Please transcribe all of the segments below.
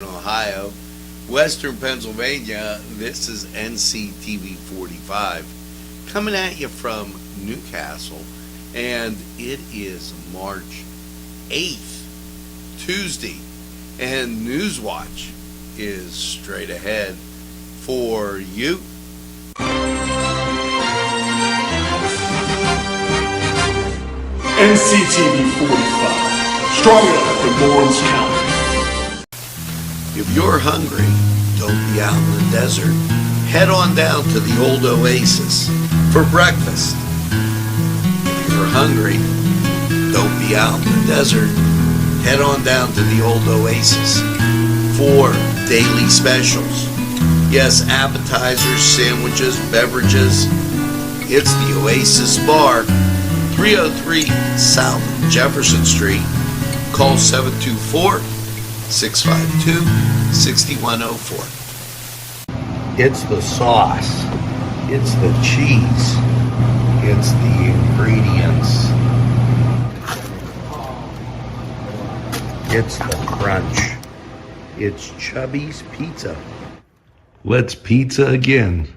Ohio, Western Pennsylvania. This is Nctv45 coming at you from Newcastle, and it is March 8th, Tuesday, and Newswatch is straight ahead for you. Nctv45, strong enough for Lawrence County. If you're hungry, don't be out in the desert. Head on down to the old Oasis for breakfast. If you're hungry, don't be out in the desert. Head on down to the old Oasis for daily specials. Yes, appetizers, sandwiches, beverages. It's the Oasis Bar, 303 South Jefferson Street. Call 724-652-6104. It's the sauce. It's the cheese. It's the ingredients. It's the crunch. It's Chubby's Pizza. Let's pizza again,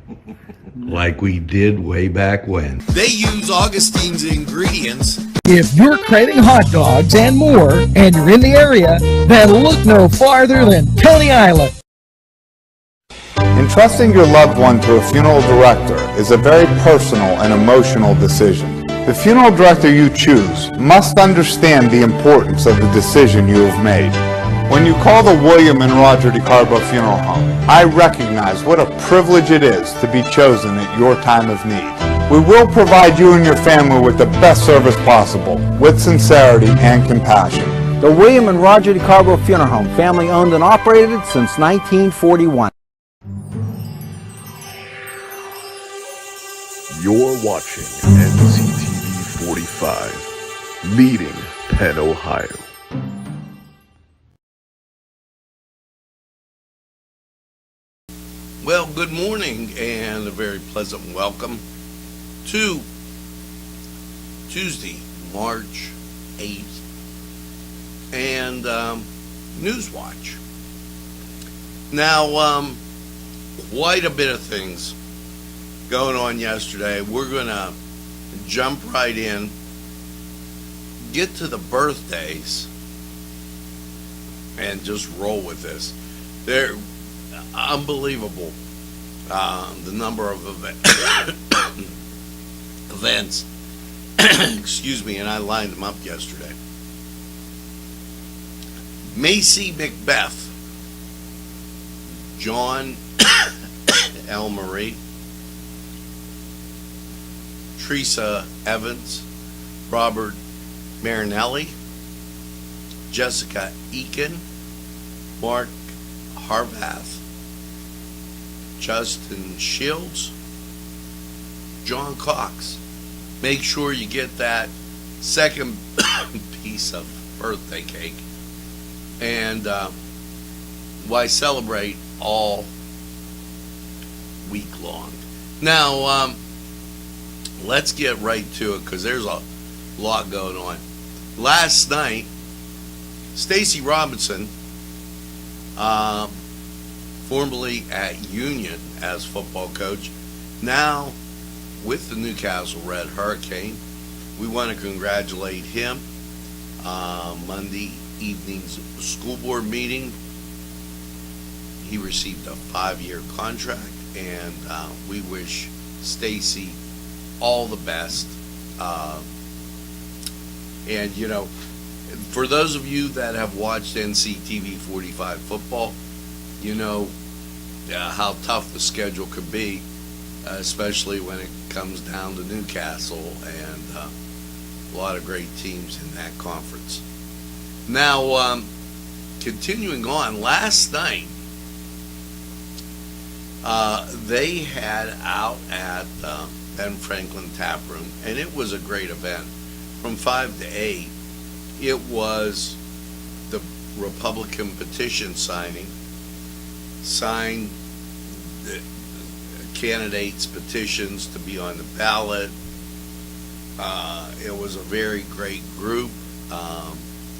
like we did way back when. They use Augustine's ingredients. If you're craving hot dogs and more, and you're in the area, then look no farther than Coney Island. Entrusting your loved one to a funeral director is a very personal and emotional decision. The funeral director you choose must understand the importance of the decision you have made. When you call the William and Roger DeCarbo Funeral Home, I recognize what a privilege it is to be chosen at your time of need. We will provide you and your family with the best service possible, with sincerity and compassion. The William and Roger DeCarbo Funeral Home, family owned and operated since 1941. You're watching Nctv45, leading Penn, Ohio. Well, good morning and a very pleasant welcome to Tuesday, March 8th, and Newswatch. Now, quite a bit of things going on yesterday. We're going to jump right in, get to the birthdays, and just roll with this. They're unbelievable. The number of events, excuse me, and I lined them up yesterday. Macy Macbeth, John L. Marie, Teresa Evans, Robert Marinelli, Jessica Eakin, Mark Harvath, Justin Shields, John Cox. Make sure you get that second piece of birthday cake. And why celebrate all week long. Now, let's get right to it because there's a lot going on. Last night, Stacy Robinson, formerly at Union as football coach, now with the Newcastle Red Hurricane. We want to congratulate him. Monday evening's school board meeting, he received a 5-year contract, and we wish Stacy all the best. And you know, for those of you that have watched Nctv45 football, you know how tough the schedule could be, especially when it comes down to Newcastle, and a lot of great teams in that conference. Now, continuing on, last night they had out at Ben Franklin Tap Room, and it was a great event. From 5 to 8, it was the Republican petition signing. Signed the candidates' petitions to be on the ballot. It was a very great group,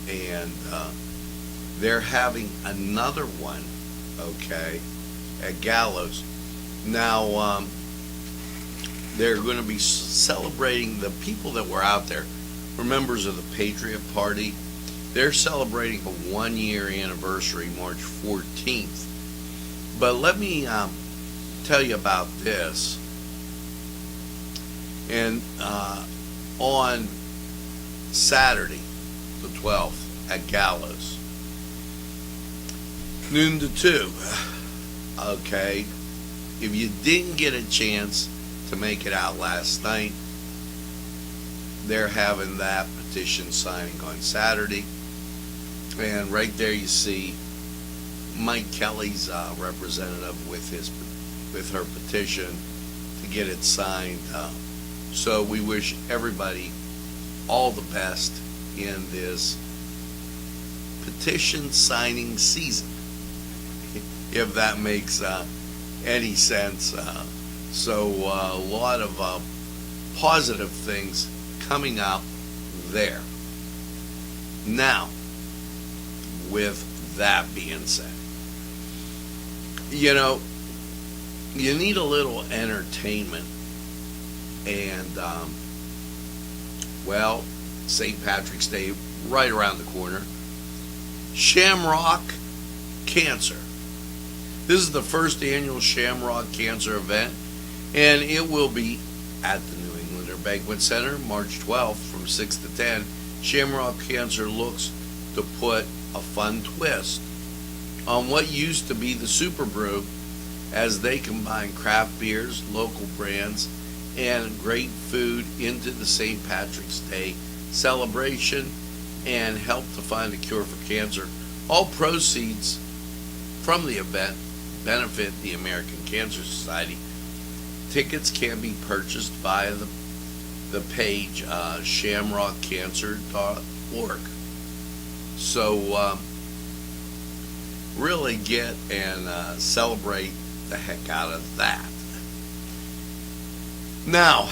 and they're having another one, okay, at Gallows. Now, they're going to be celebrating, the people that were out there were members of the Patriot Party. They're celebrating a 1-year anniversary, March 14th. But let me tell you about this. And on Saturday, the 12th, at Gallows, noon to 2, okay, if you didn't get a chance to make it out last night, they're having that petition signing on Saturday. And right there you see Mike Kelly's representative with her petition to get it signed. So we wish everybody all the best in this petition signing season, if that makes any sense. So a lot of positive things coming up there. Now, with that being said, you know, you need a little entertainment. And, well, St. Patrick's Day right around the corner. Shamrock Cancer. This is the first annual Shamrock Cancer event, and it will be at the New Englander Banquet Center, March 12th from 6 to 10. Shamrock Cancer looks to put a fun twist on what used to be the Super Brew, as they combine craft beers, local brands, and great food into the St. Patrick's Day celebration and help to find a cure for cancer. All proceeds from the event benefit the American Cancer Society. Tickets can be purchased via the page shamrockcancer.org. So really get and celebrate the heck out of that. Now,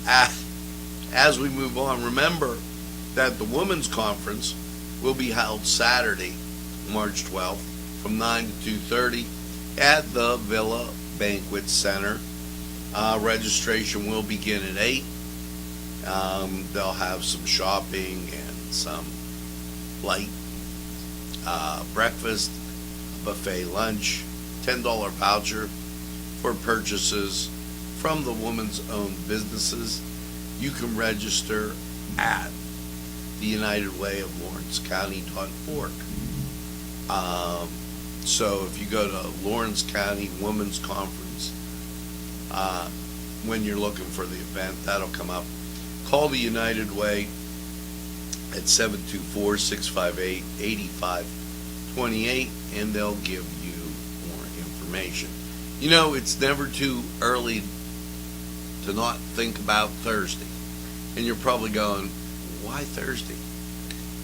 as we move on, remember that the Women's Conference will be held Saturday, March 12th, from 9 to 2:30 at the Villa Banquet Center. Registration will begin at 8. They'll have some shopping and some light breakfast, buffet lunch, $10 voucher for purchases from the women's owned businesses. You can register at the United Way of Lawrence County.org. So if you go to Lawrence County Women's Conference, when you're looking for the event, that'll come up. Call the United Way at 724-658-8528, and they'll give you more information. You know, it's never too early to not think about Thursday. And you're probably going, why Thursday?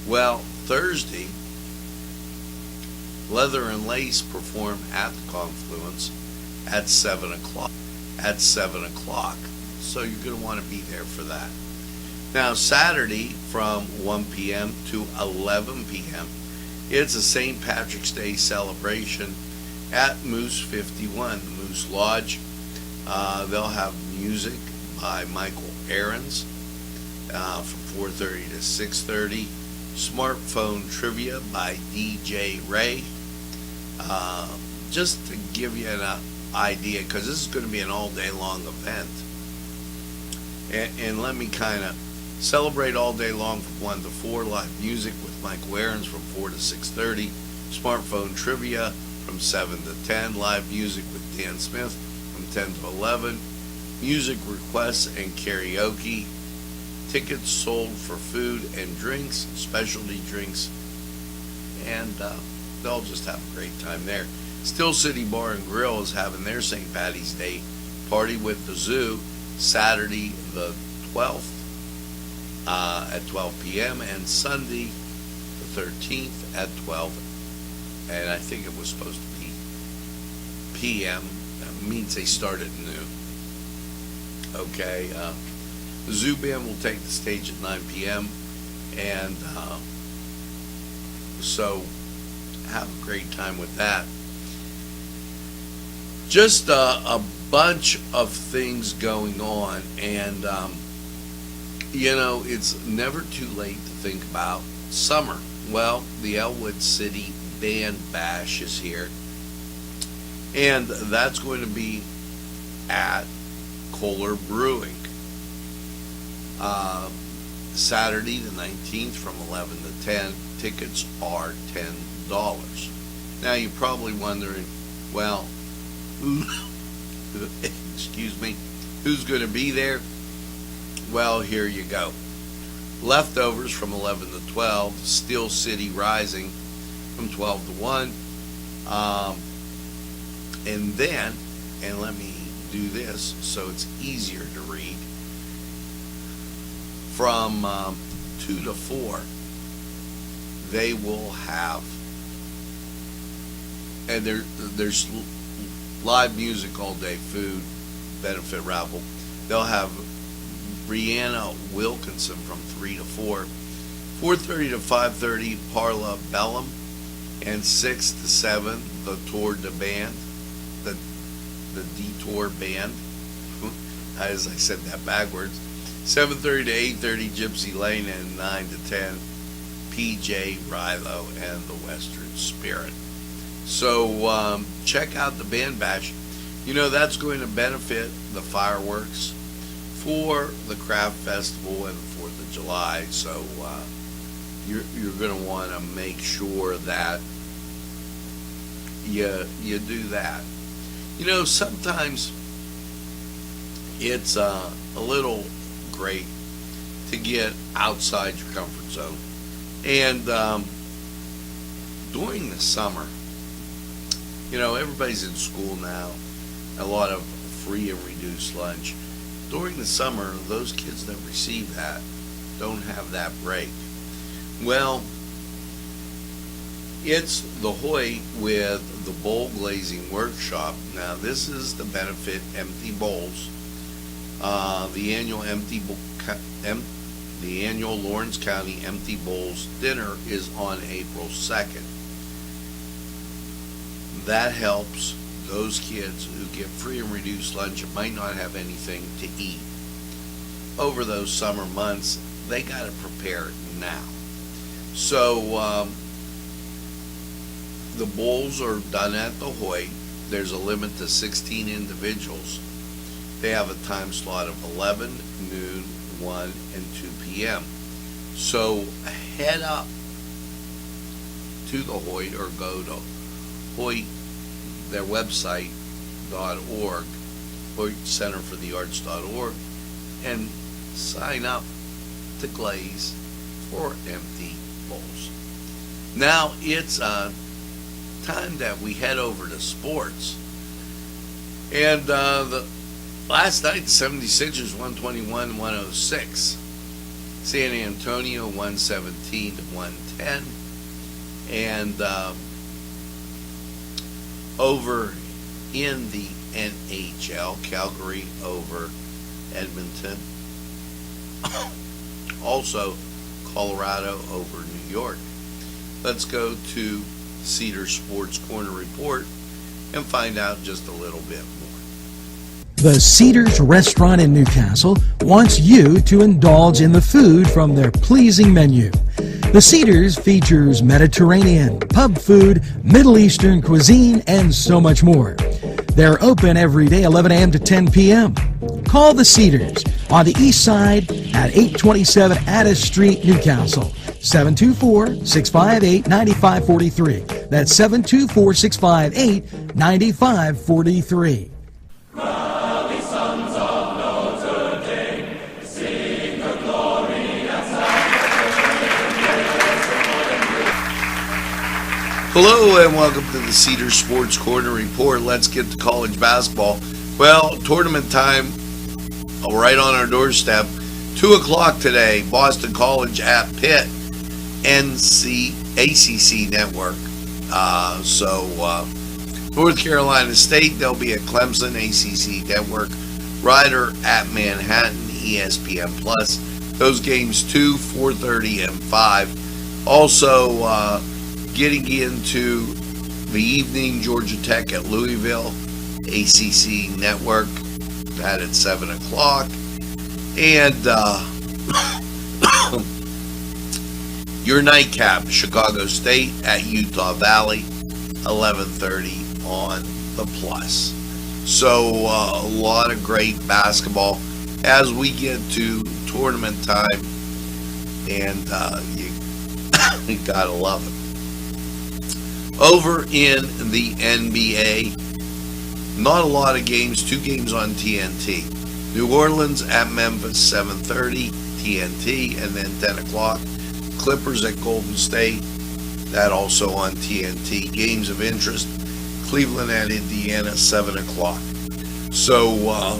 Well, Thursday, Leather and Lace perform at the Confluence at 7 o'clock. So you're going to want to be there for that. Now, Saturday from 1 p.m. to 11 p.m., it's a St. Patrick's Day celebration at Moose 51, the Moose Lodge. They'll have music by Michael Ahrens from 4:30 to 6:30. Smartphone trivia by DJ Ray. Just to give you an idea, because this is going to be an all-day long event. And let me kind of celebrate all day long from 1 to 4. Live music with Michael Ahrens from 4 to 6:30. Smartphone trivia from 7 to 10. Live music with Dan Smith from 10 to 11. Music requests and karaoke. Tickets sold for food and drinks, specialty drinks, and they'll just have a great time there. Still City Bar and Grill is having their St. Patty's Day party with the Zoo Saturday the 12th at 12 p.m. and Sunday the 13th at 12. And I think it was supposed to be p.m. That means they start at noon. Okay. The Zoo Band will take the stage at 9 p.m. And so have a great time with that. Just a bunch of things going on, and it's never too late to think about summer. Well, the Elwood City Band Bash is here, and that's going to be at Kohler Brewing. Saturday the 19th from 11 to 10. Tickets are $10. Now you're probably wondering, well, excuse me, who's going to be there? Well, here you go. Leftovers from 11 to 12. Steel City Rising from 12 to 1. And then, and let me do this so it's easier to read, from 2 to 4, they will have, and there's live music all day, food, benefit raffle. They'll have Brianna Wilkinson from 3 to 4, 4:30 to 5:30, Parla Bellum, and 6 to 7, the Tour de Band, the Detour Band, as I said that backwards, 7:30 to 8:30, Gypsy Lane, and 9 to 10, PJ Rilo and the Western Spirit. So check out the Band Bash. That's going to benefit the fireworks for the Craft Festival and the 4th of July. So you're going to want to make sure that you do that. Sometimes it's a little great to get outside your comfort zone. And during the summer, everybody's in school now, a lot of free and reduced lunch. During the summer, those kids that receive that don't have that break. Well, it's the Hoy with the bowl glazing workshop. Now, this is to benefit Empty Bowls. The annual Lawrence County Empty Bowls dinner is on April 2nd. That helps those kids who get free and reduced lunch and might not have anything to eat over those summer months. They got to prepare it now. So the bowls are done at the Hoy. There's a limit to 16 individuals. They have a time slot of 11, noon, 1, and 2 p.m. So head up to the Hoy or go to Hoy, their website, .org, or centerforthearts.org, and sign up to glaze for Empty Bowls. Now it's time that we head over to sports. And last night, the 76ers 121-106. San Antonio 117 to 110. And over in the NHL, Calgary over Edmonton. Also, Colorado over New York. Let's go to Cedar Sports Corner Report and find out just a little bit more. The Cedars Restaurant in Newcastle wants you to indulge in the food from their pleasing menu. The Cedars features Mediterranean, pub food, Middle Eastern cuisine, and so much more. They're open every day, 11 a.m. to 10 p.m. Call the Cedars on the east side at 827 Addis Street, Newcastle. 724-658-9543. That's 724-658-9543. Hello and welcome to the Cedar Sports Corner Report. Let's get to college basketball. Well, tournament time right on our doorstep. 2 o'clock today, Boston College at Pitt, ACC Network. North Carolina State, they'll be at Clemson, ACC Network. Rider at Manhattan, ESPN Plus. Those games 2, 4:30, and 5. Also, Getting into the evening, Georgia Tech at Louisville, ACC Network, that at 7 o'clock. And your nightcap, Chicago State at Utah Valley, 11:30 on the Plus. So a lot of great basketball as we get to tournament time, and you gotta love it. Over in the NBA, not a lot of games, 2 games on TNT. New Orleans at Memphis, 7:30, TNT, and then 10 o'clock. Clippers at Golden State, that also on TNT. Games of interest, Cleveland at Indiana, 7 o'clock. So,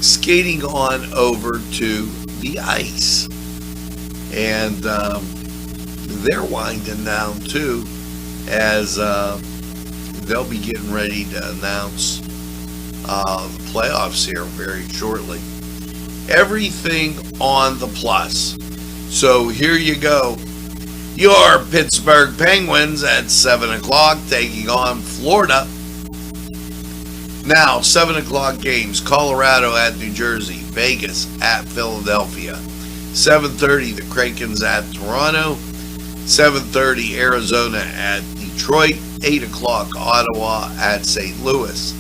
skating on over to the ice. And they're winding down too, as they'll be getting ready to announce the playoffs here very shortly. Everything on the Plus. So here you go. Your Pittsburgh Penguins at 7 o'clock taking on Florida. Now, 7 o'clock games. Colorado at New Jersey. Vegas at Philadelphia. 7:30, the Krakens at Toronto. 7:30, Arizona at Detroit. 8 o'clock, Ottawa at St. Louis.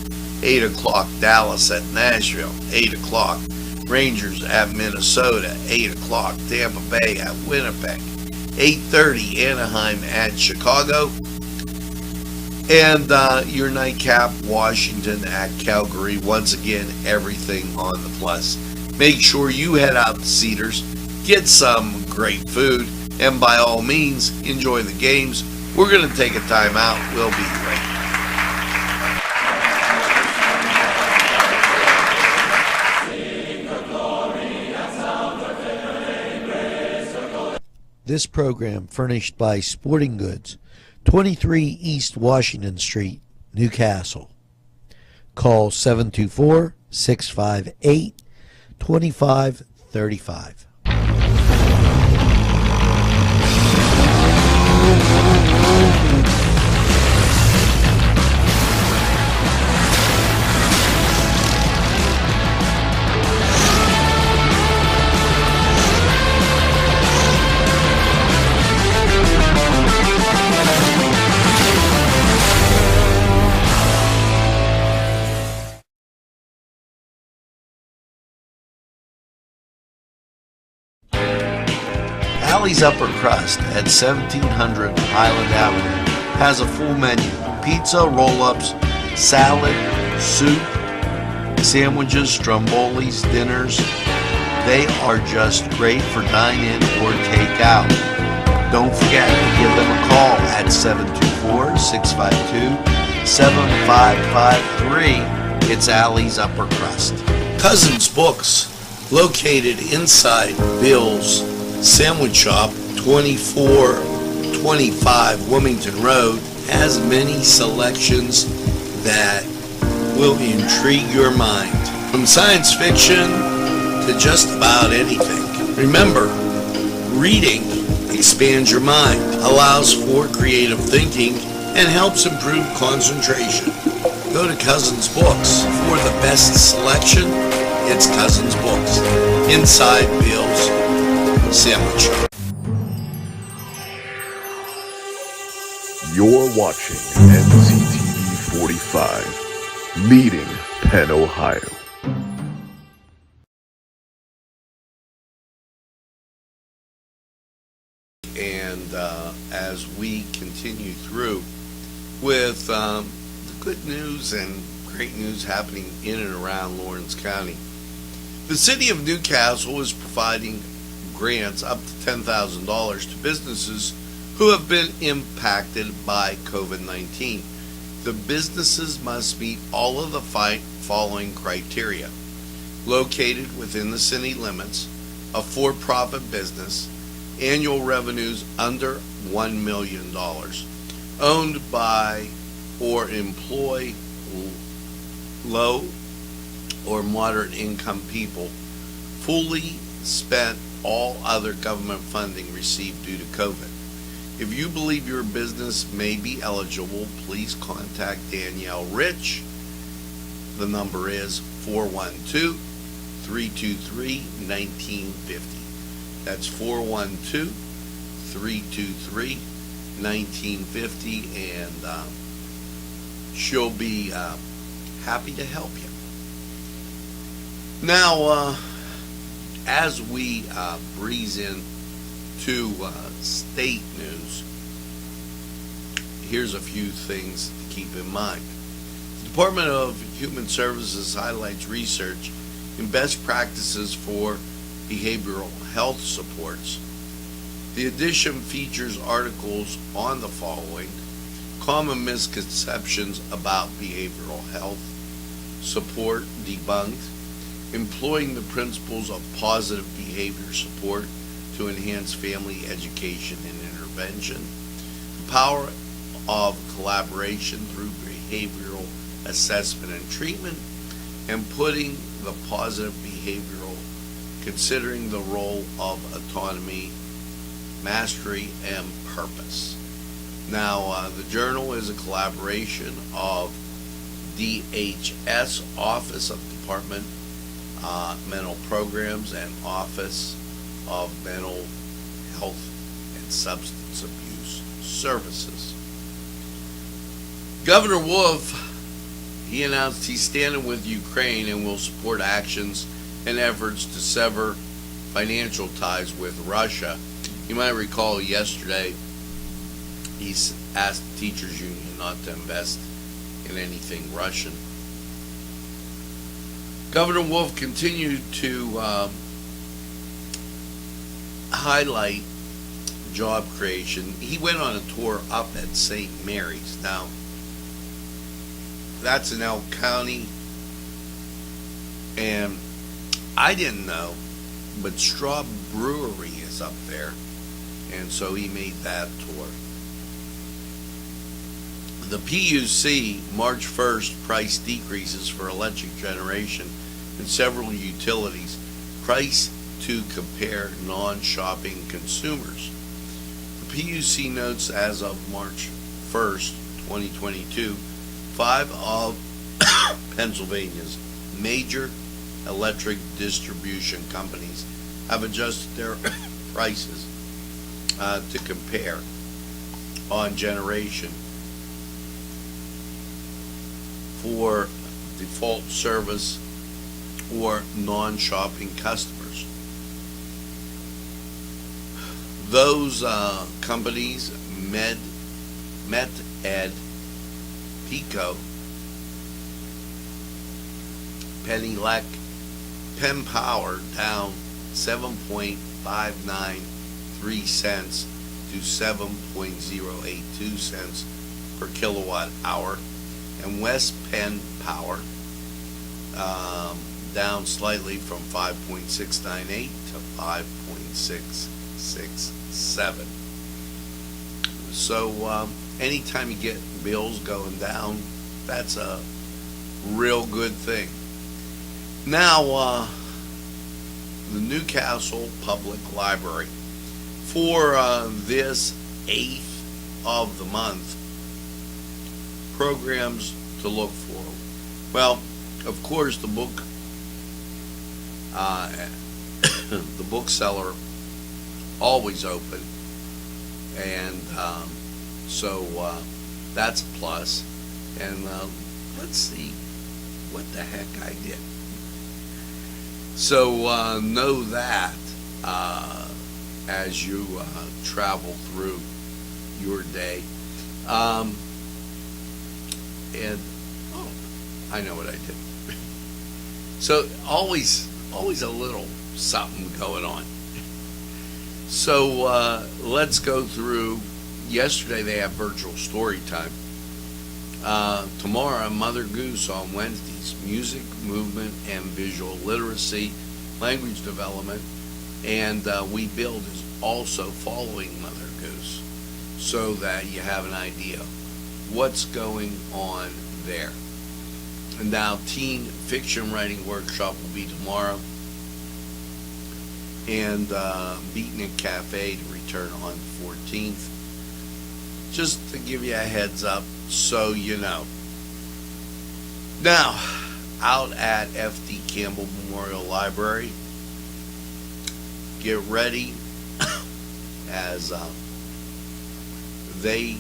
8 o'clock, Dallas at Nashville. 8 o'clock, Rangers at Minnesota. 8 o'clock, Tampa Bay at Winnipeg. 8:30, Anaheim at Chicago. And your nightcap, Washington at Calgary. Once again, everything on the Plus. Make sure you head out to Cedars, get some great food, and by all means, enjoy the games. We're going to take a time out. We'll be right back. This program furnished by Sporting Goods, 23 East Washington Street, Newcastle. Call 724-658-2535. Alley's Upper Crust at 1700 Highland Avenue has a full menu: pizza, roll-ups, salad, soup, sandwiches, strombolis, dinners. They are just great for dine-in or take-out. Don't forget to give them a call at 724-652-7553. It's Alley's Upper Crust. Cousins Books, located inside Bill's Sandwich Shop, 2425 Wilmington Road, has many selections that will intrigue your mind. From science fiction to just about anything. Remember, reading expands your mind, allows for creative thinking, and helps improve concentration. Go to Cousins Books for the best selection. It's Cousins Books, inside Bill's Sandwich Shop. You're watching Nctv45, Leading Penn, Ohio. And as we continue through with the good news and great news happening in and around Lawrence County, the city of Newcastle is providing grants up to $10,000 to businesses who have been impacted by COVID-19. The businesses must meet all of the following criteria: located within the city limits, a for-profit business, annual revenues under $1 million, owned by or employ low or moderate income people, fully spent all other government funding received due to COVID, If you believe your business may be eligible, please contact Danielle Rich. The number is 412-323-1950. That's 412-323-1950, and she'll be happy to help you. Now, as we breeze in to state news, here's a few things to keep in mind. The Department of Human Services highlights research in best practices for behavioral health supports. The edition features articles on the following: common misconceptions about behavioral health support debunked, employing the principles of positive behavior support to enhance family education and intervention, the power of collaboration through behavioral assessment and treatment, and putting the positive behavioral, considering the role of autonomy, mastery, and purpose. Now, the journal is a collaboration of DHS, Office of Department Mental Programs, and Office of Mental Health and Substance Abuse Services. Governor Wolf, he announced he's standing with Ukraine and will support actions and efforts to sever financial ties with Russia. You might recall yesterday he's asked the teachers union not to invest in anything Russian. Governor Wolf continued to highlight job creation. He went on a tour up at St. Mary's. Now, that's in Elk County, and I didn't know, but Straw Brewery is up there, and so he made that tour. The PUC March 1st price decreases for electric generation in several utilities, price to compare non-shopping consumers. The PUC notes as of March 1st, 2022, 5 of Pennsylvania's major electric distribution companies have adjusted their prices to compare on generation for default service or non-shopping customers. Those companies, Met Ed, Pico, Penny Lec, Penn Power down 7.593 cents to 7.082 cents per kilowatt hour, and West Penn Power down slightly from 5.698 to 5.667. So anytime you get bills going down, that's a real good thing. Now, the Newcastle Public Library, for this 8th of the month, programs to look for. Well, of course, the book, the bookseller, always open, and so that's a plus. And let's see what the heck I did. So know that as you travel through your day. And I know what I did. So always a little something going on. So let's go through. Yesterday they have virtual story time. Tomorrow, Mother Goose on Wednesdays, music, movement, and visual literacy, language development, and We Build is also following Mother Goose, so that you have an idea what's going on there. And now, teen fiction writing workshop will be tomorrow, and Beatnik Cafe to return on the 14th. Just to give you a heads up so you know. Now, out at F.D. Campbell Memorial Library, get ready as they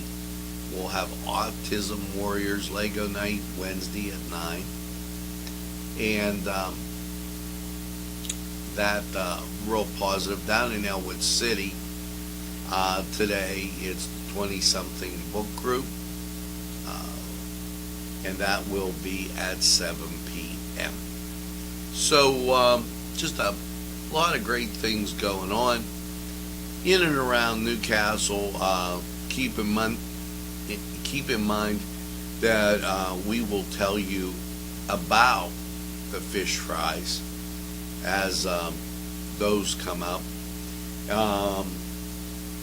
will have Autism Warriors Lego Night Wednesday at 9. And that real positive down in Elwood City. Today it's 20-something book group, and that will be at 7 p.m. So just a lot of great things going on in and around Newcastle. Keep in mind that we will tell you about the fish fries as those come up.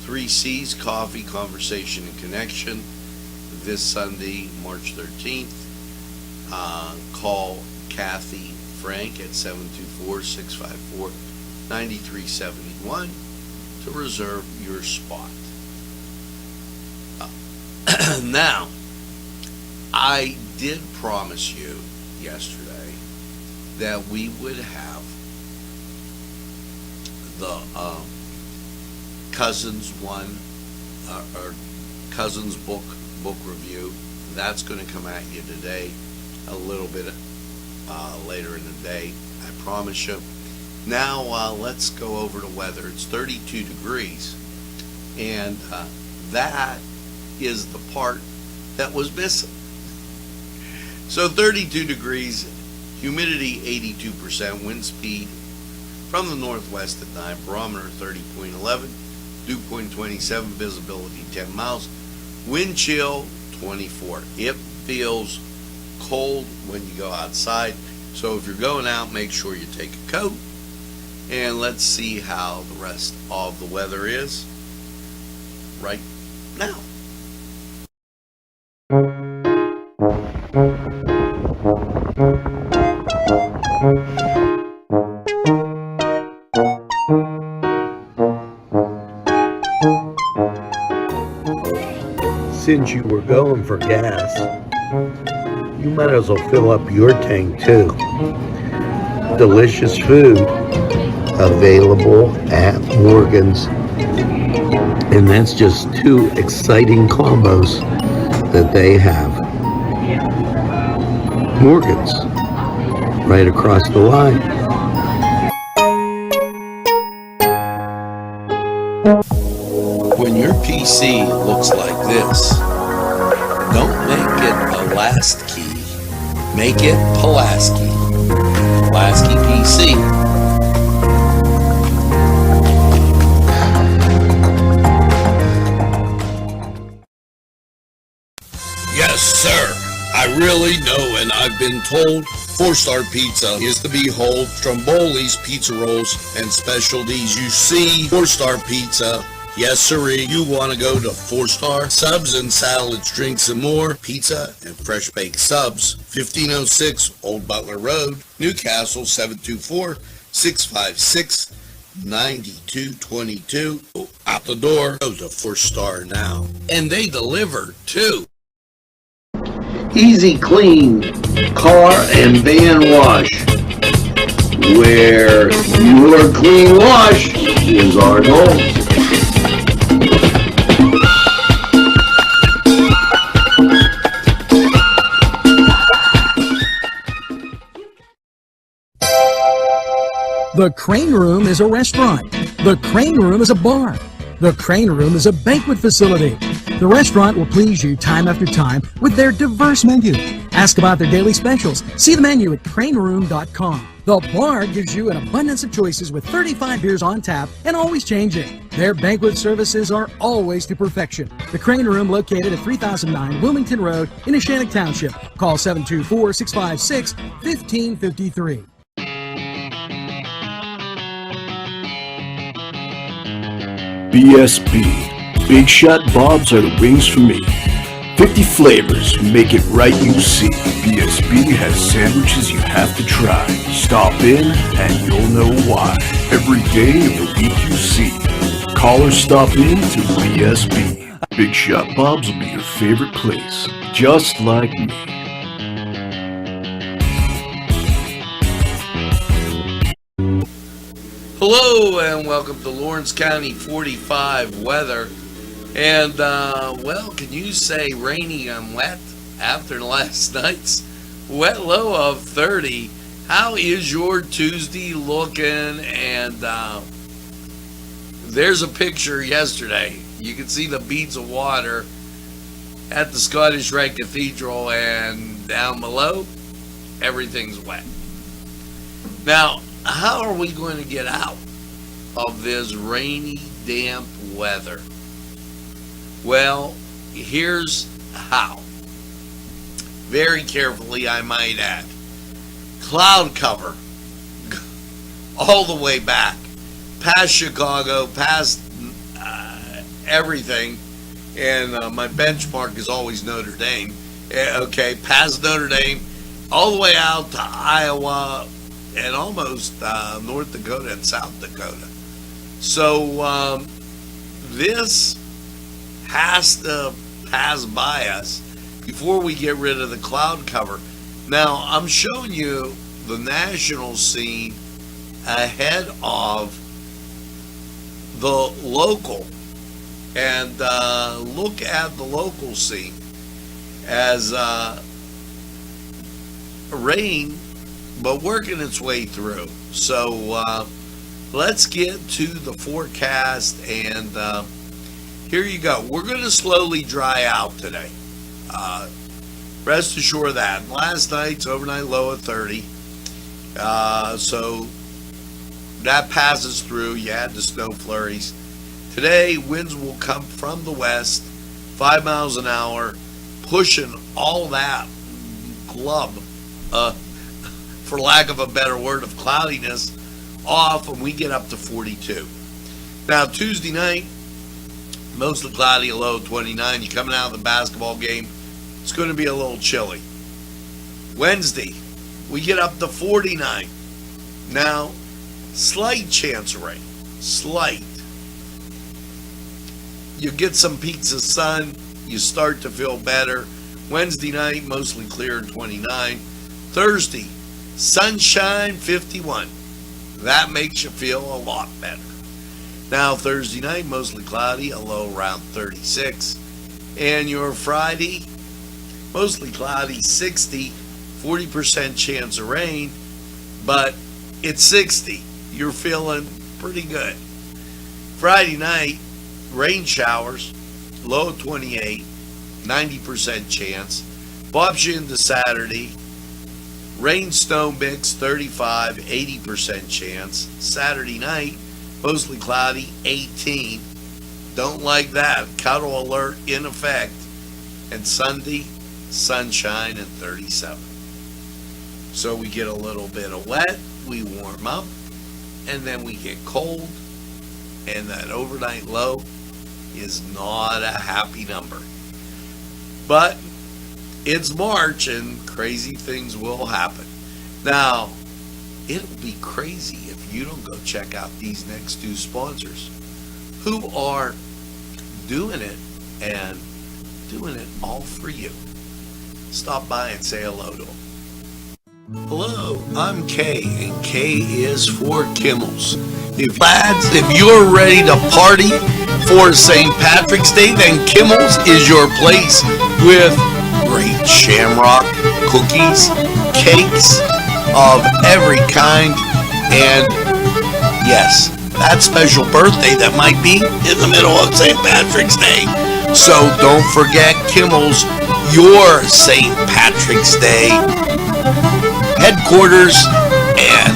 3 C's, Coffee, Conversation, and Connection, this Sunday, March 13th. Call Kathy Frank at 724-654-9371 to reserve your spot. Now, I did promise you yesterday that we would have the Cousins one, or Cousins book review. That's going to come at you today, a little bit later in the day, I promise you. Now let's go over the weather. It's 32 degrees, and that is the part that was missing. So 32 degrees, humidity 82%, wind speed from the northwest at 9, barometer 30.11, dew point 27, visibility 10 miles, wind chill 24. It feels cold when you go outside, so if you're going out, make sure you take a coat. And let's see how the rest of the weather is right now. Since you were going for gas, you might as well fill up your tank too. Delicious food available at Morgan's, and that's just 2 exciting combos that they have. Morgan's, right across the line. When your PC looks like this, don't make it a last key, make it Pulaski. Pulaski PC. Yes, sir. I really know, and I've been told 4-star pizza is the behold. Stromboli's Pizza Rolls and Specialties. You see, 4-star pizza. Yes, sirree. You want to go to 4-star subs and salads, drinks, and more. Pizza and fresh baked subs. 1506 Old Butler Road, Newcastle. 724-656-9222. Out the door. Go to 4-star now, and they deliver too. Easy Clean Car and Van Wash, where your clean wash is our goal. The Crane Room is a restaurant. The Crane Room is a bar. The Crane Room is a banquet facility. The restaurant will please you time after time with their diverse menu. Ask about their daily specials. See the menu at craneroom.com. The bar gives you an abundance of choices with 35 beers on tap and always changing. Their banquet services are always to perfection. The Crane Room, located at 3009 Wilmington Road in Neshannock Township. Call 724-656-1553. BSB. Big Shot Bobs are the wings for me. 50 flavors, make it right, you see. BSB has sandwiches you have to try. Stop in and you'll know why. Every day of the week you see. Call or stop in to BSB. Big Shot Bob's will be your favorite place, just like me. Hello and welcome to Lawrence County 45 weather. And, well, can you say rainy and wet after last night's wet low of 30? How is your Tuesday looking? And there's a picture yesterday. You can see the beads of water at the Scottish Rite Cathedral, and down below, everything's wet. Now, how are we going to get out of this rainy, damp weather? Well, here's how. Very carefully, I might add. Cloud cover all the way back, past Chicago, past everything, and my benchmark is always Notre Dame. Okay, past Notre Dame, all the way out to Iowa, and almost North Dakota and South Dakota. So this has to pass by us before we get rid of the cloud cover. Now, I'm showing you the national scene ahead of the local. And look at the local scene as rain, but working its way through. So let's get to the forecast, and here you go. We're going to slowly dry out today. Rest assured of that. Last night's overnight low of 30. So that passes through. You had the snow flurries. Today, winds will come from the west, 5 miles an hour, pushing all that glub, for lack of a better word, of cloudiness off, and we get up to 42. Now, Tuesday night, mostly cloudy, a low of 29. You're coming out of the basketball game, it's going to be a little chilly. Wednesday, we get up to 49. Now, slight chance of rain, slight. You get some peaks of sun, you start to feel better. Wednesday night, mostly clear and 29. Thursday, sunshine, 51. That makes you feel a lot better. Now, Thursday night, mostly cloudy, a low around 36. And your Friday, mostly cloudy, 60, 40% chance of rain, but it's 60. You're feeling pretty good. Friday night, rain showers, low of 28, 90% chance. Bobs you into Saturday. Rain snow mix, 35, 80% chance. Saturday night, mostly cloudy, 18. Don't like that. Cuddle alert in effect. And Sunday, sunshine and 37. So we get a little bit of wet, we warm up, and then we get cold, and that overnight low is not a happy number. But it's March and crazy things will happen. Now, it'll be crazy if you don't go check out these next two sponsors who are doing it and doing it all for you. Stop by and say hello to them. Hello, I'm Kay, and K is for Kimmels. If you're ready to party for St. Patrick's Day, then Kimmels is your place with great shamrock cookies, cakes of every kind, and yes, that special birthday that might be in the middle of St. Patrick's Day. So don't forget Kimmels, your St. Patrick's Day headquarters and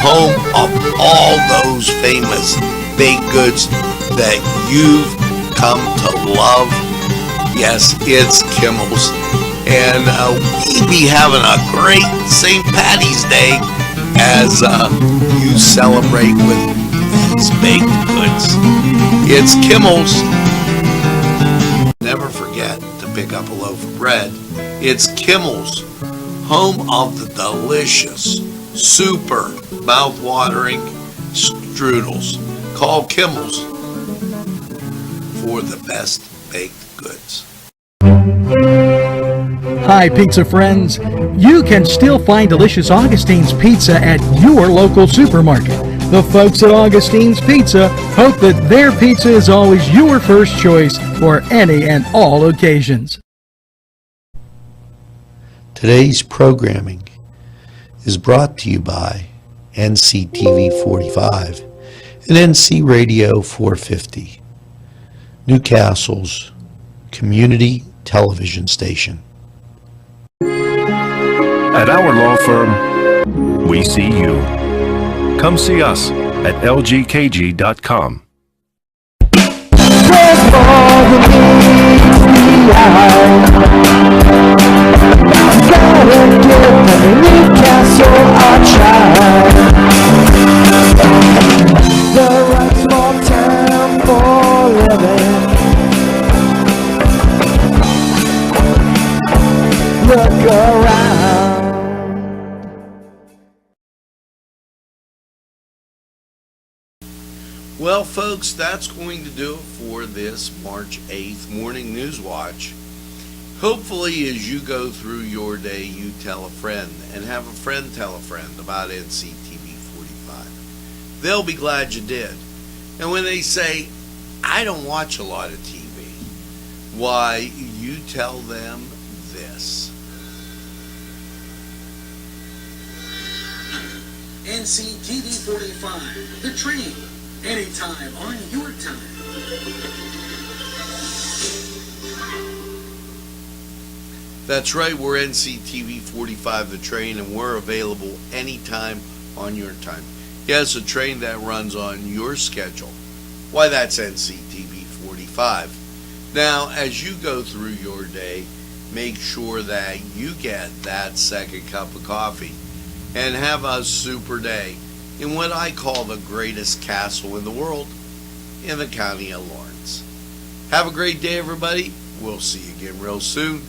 home of all those famous baked goods that you've come to love. Yes, it's Kimmels. And we be having a great St. Patty's Day as you celebrate with these baked goods. It's Kimmels. Never forget to pick up a loaf of bread. It's Kimmels, home of the delicious, super mouth-watering strudels. Call Kimmels for the best baked goods. Hi, pizza friends. You can still find delicious Augustine's Pizza at your local supermarket. The folks at Augustine's Pizza hope that their pizza is always your first choice for any and all occasions. Today's programming is brought to you by Nctv45 and NC Radio 450, Newcastle's community television station. At our law firm, we see you. Come see us at lgkg.com. Look around. Well, folks, that's going to do it for this March 8th Morning News Watch. Hopefully, as you go through your day, you tell a friend and have a friend tell a friend about NCTV45. They'll be glad you did. And when they say, I don't watch a lot of TV, why, you tell them this. NCTV45, the train, anytime on your time. That's right, we're NCTV45 the train, and we're available anytime on your time. Yes, a train that runs on your schedule. Why, that's NCTV45. Now, as you go through your day, make sure that you get that second cup of coffee and have a super day in what I call the greatest castle in the world, in the county of Lawrence. Have a great day, everybody. We'll see you again real soon.